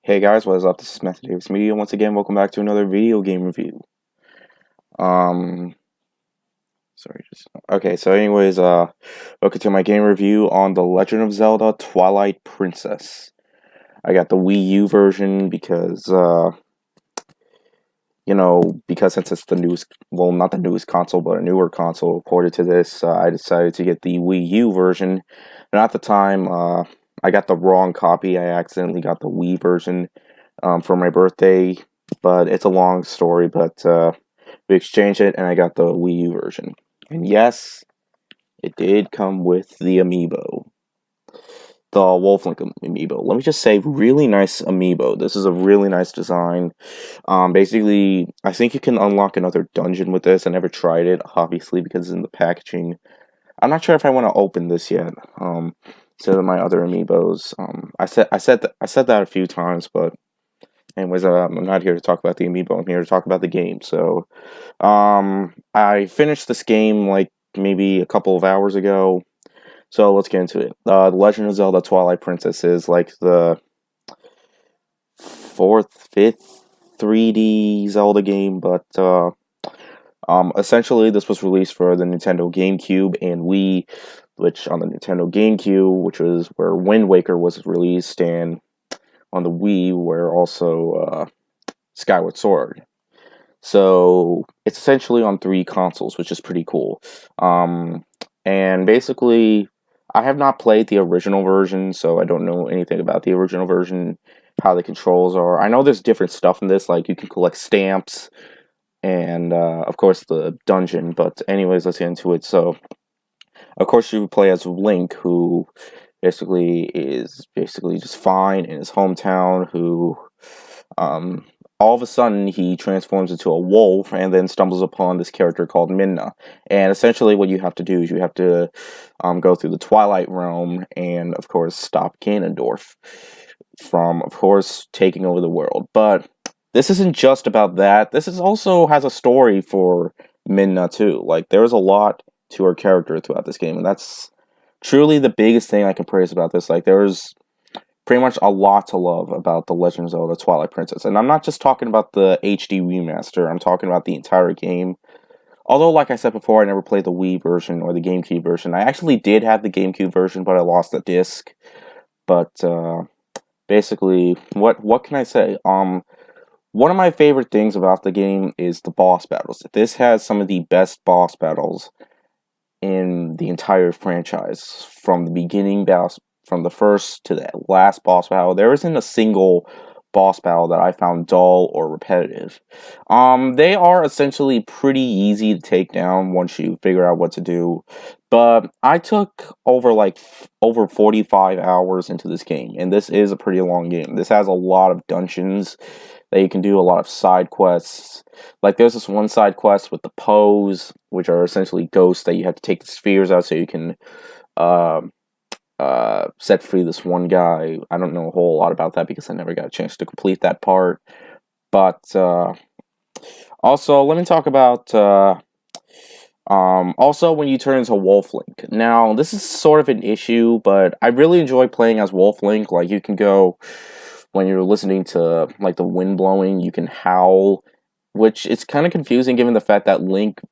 Hey guys, what is up? This is Matthew Davis Media. Once again, welcome back to another video game review. Um, sorry, just okay. So, anyways, welcome to my game review on The Legend of Zelda Twilight Princess. I got the Wii U version because, because since it's the newest, well, not the newest console, but a newer console according to this, I decided to get the Wii U version. And at the time, I got the wrong copy. I accidentally got the Wii version for my birthday, but it's a long story. But we exchanged it, and I got the Wii U version. And yes, it did come with the amiibo, the Wolf-Link amiibo. Let me just say, really nice amiibo. This is a really nice design. Basically, I think you can unlock another dungeon with this. I never tried it, obviously, because it's in the packaging. I'm not sure if I want to open this yet. Instead of my other amiibos. I said that a few times, but anyways, I'm not here to talk about the amiibo. I'm here to talk about the game. So, I finished this game like maybe a couple of hours ago. So let's get into it. The Legend of Zelda Twilight Princess is like the fifth 3D Zelda game, but essentially this was released for the Nintendo GameCube and Wii, which on the Nintendo GameCube, which was where Wind Waker was released, and on the Wii, where also Skyward Sword. So it's essentially on 3 consoles, which is pretty cool. And basically, I have not played the original version, so I don't know anything about the original version, how the controls are. I know there's different stuff in this, like you can collect stamps, and of course the dungeon. But anyways, let's get into it. So, of course, you play as Link, who is just fine in his hometown, who all of a sudden he transforms into a wolf and then stumbles upon this character called Midna. And essentially what you have to do is you have to go through the Twilight Realm and, of course, stop Ganondorf from, of course, taking over the world. But this isn't just about that. This is also has a story for Midna, too. Like, there's a lot to her character throughout this game, and that's truly the biggest thing I can praise about this. Like, there's pretty much a lot to love about The Legend of Zelda Twilight Princess. And I'm not just talking about the HD remaster, I'm talking about the entire game. Although, like I said before, I never played the Wii version or the GameCube version. I actually did have the GameCube version, but I lost the disc. But, basically, what can I say? One of my favorite things about the game is the boss battles. This has some of the best boss battles in the entire franchise, from the beginning boss, from the first to the last boss battle. There isn't a single boss battle that I found dull or repetitive. They are essentially pretty easy to take down once you figure out what to do. But I took over 45 hours into this game, and this is a pretty long game. This has a lot of dungeons that you can do, a lot of side quests. Like, there's this one side quest with the Poes, which are essentially ghosts that you have to take the spheres out so you can set free this one guy. I don't know a whole lot about that because I never got a chance to complete that part. But also, let me talk about also when you turn into Wolf Link. Now, this is sort of an issue, but I really enjoy playing as Wolf Link. Like, you can go, when you're listening to like the wind blowing, you can howl, which it's kind of confusing given the fact that Link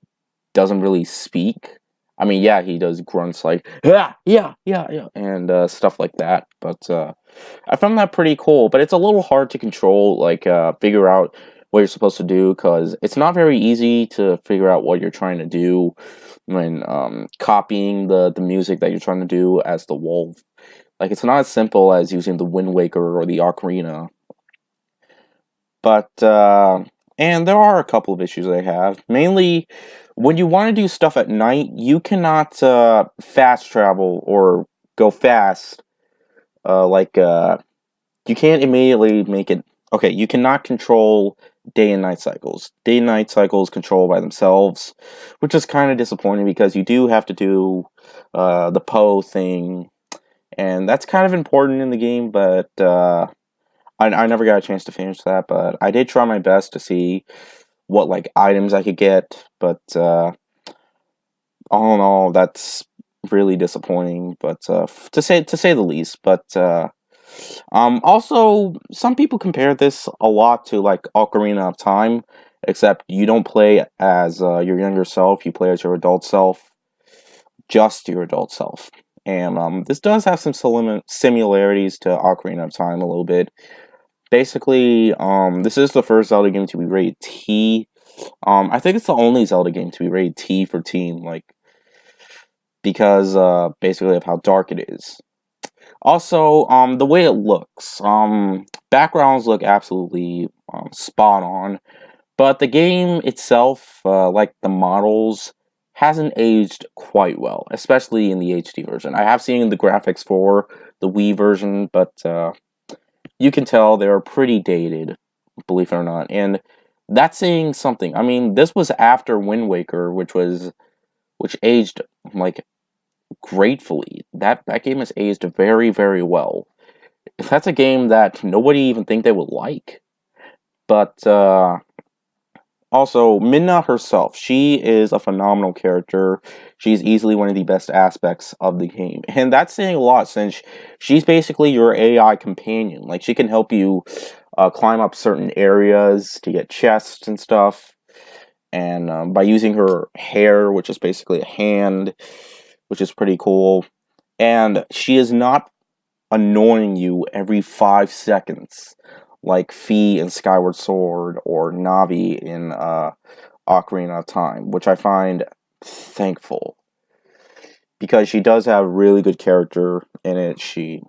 doesn't really speak. I mean, yeah, he does grunts like yeah, and stuff like that. But I found that pretty cool. But it's a little hard to control, like figure out what you're supposed to do, because it's not very easy to figure out what you're trying to do when copying the music that you're trying to do as the wolf. Like, it's not as simple as using the Wind Waker or the Ocarina. But and there are a couple of issues I have. Mainly, when you want to do stuff at night, you cannot fast travel or go fast. You can't immediately make it. Okay, you cannot control day and night cycles. Day and night cycles control by themselves, which is kind of disappointing because you do have to do the Poe thing, and that's kind of important in the game, but I never got a chance to finish that, but I did try my best to see what, like, items I could get, but all in all, that's really disappointing, but to say the least. But Also, some people compare this a lot to like Ocarina of Time, except you don't play as your younger self; you play as your adult self, just your adult self. And this does have some similarities to Ocarina of Time a little bit. Basically, this is the first Zelda game to be rated T. I think it's the only Zelda game to be rated T for teen, like because basically of how dark it is. Also, the way it looks, backgrounds look absolutely spot on, but the game itself, like the models, hasn't aged quite well, especially in the HD version. I have seen the graphics for the Wii version, but you can tell they're pretty dated, believe it or not, and that's saying something. I mean, this was after Wind Waker, which aged like gratefully. That game has aged very, very well. That's a game that nobody even think they would like. But also, Minna herself, she is a phenomenal character. She's easily one of the best aspects of the game. And that's saying a lot since she's basically your AI companion. Like, she can help you climb up certain areas to get chests and stuff. And by using her hair, which is basically a hand, which is pretty cool. And she is not annoying you every 5 seconds, like Fi in Skyward Sword or Navi in Ocarina of Time, which I find thankful because she does have really good character in it. She's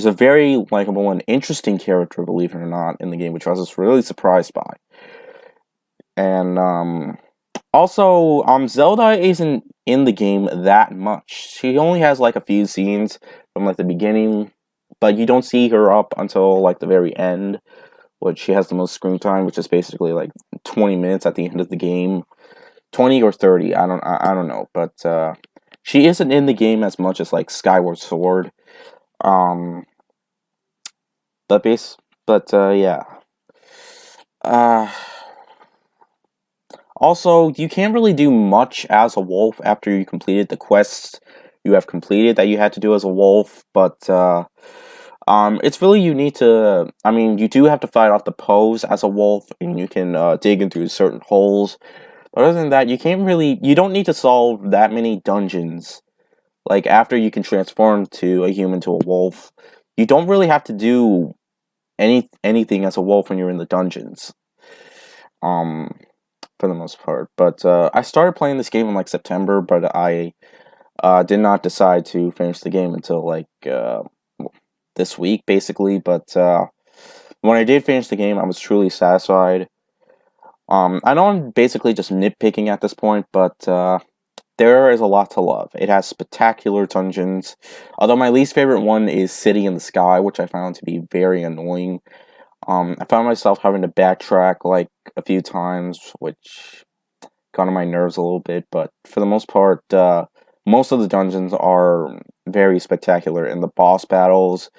a very likable and interesting character, believe it or not, in the game, which I was just really surprised by. And also, Zelda isn't in the game that much. She only has like a few scenes from like the beginning, but you don't see her up until like the very end, which she has the most screen time, which is basically like 20 minutes at the end of the game, 20 or 30. I don't know, but she isn't in the game as much as like Skyward Sword. Um, but yeah. Uh, Also, you can't really do much as a wolf after you completed the quests you have completed that you had to do as a wolf, but it's really you need to. I mean, you do have to fight off the pose as a wolf, and you can dig into certain holes. But other than that, you can't really. You don't need to solve that many dungeons. Like after you can transform to a human to a wolf, you don't really have to do anything as a wolf when you're in the dungeons. Um, for the most part. But I started playing this game in like September, but I did not decide to finish the game until like this week, basically. But when I did finish the game, I was truly satisfied. I know I'm basically just nitpicking at this point, but there is a lot to love. It has spectacular dungeons, although my least favorite one is City in the Sky, which I found to be very annoying. I found myself having to backtrack like a few times, which got on my nerves a little bit, but for the most part, most of the dungeons are very spectacular in the boss battles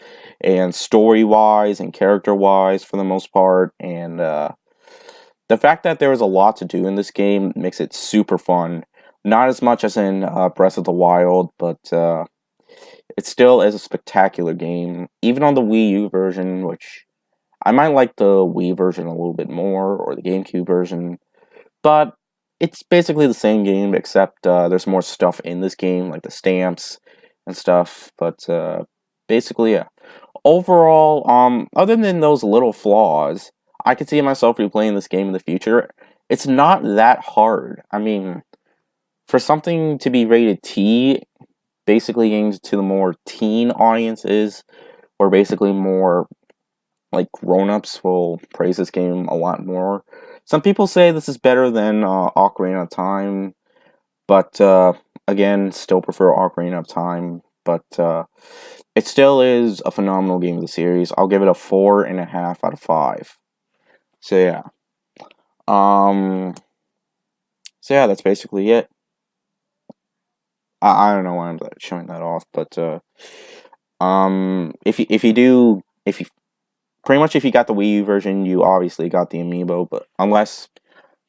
and story-wise and character-wise for the most part, and the fact that there is a lot to do in this game makes it super fun. Not as much as in Breath of the Wild, but it still is a spectacular game, even on the Wii U version, which I might like the Wii version a little bit more, or the GameCube version, but it's basically the same game, except there's more stuff in this game, like the stamps and stuff. But basically, yeah. Overall, other than those little flaws, I could see myself replaying this game in the future. It's not that hard. I mean, for something to be rated T, basically aimed to the more teen audiences, or basically more like grown-ups will praise this game a lot more. Some people say this is better than Ocarina of Time, but again, still prefer Ocarina of Time. But it still is a phenomenal game of the series. I'll give it a 4.5 out of 5. So yeah, um, so yeah, that's basically it. I don't know why I'm showing that off, but if you pretty much if you got the Wii U version, you obviously got the amiibo, but unless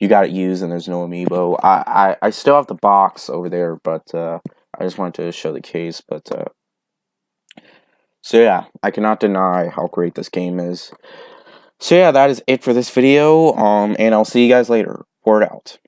you got it used and there's no amiibo, I still have the box over there, but I just wanted to show the case, but So yeah, I cannot deny how great this game is. So yeah, that is it for this video, and I'll see you guys later. Word out.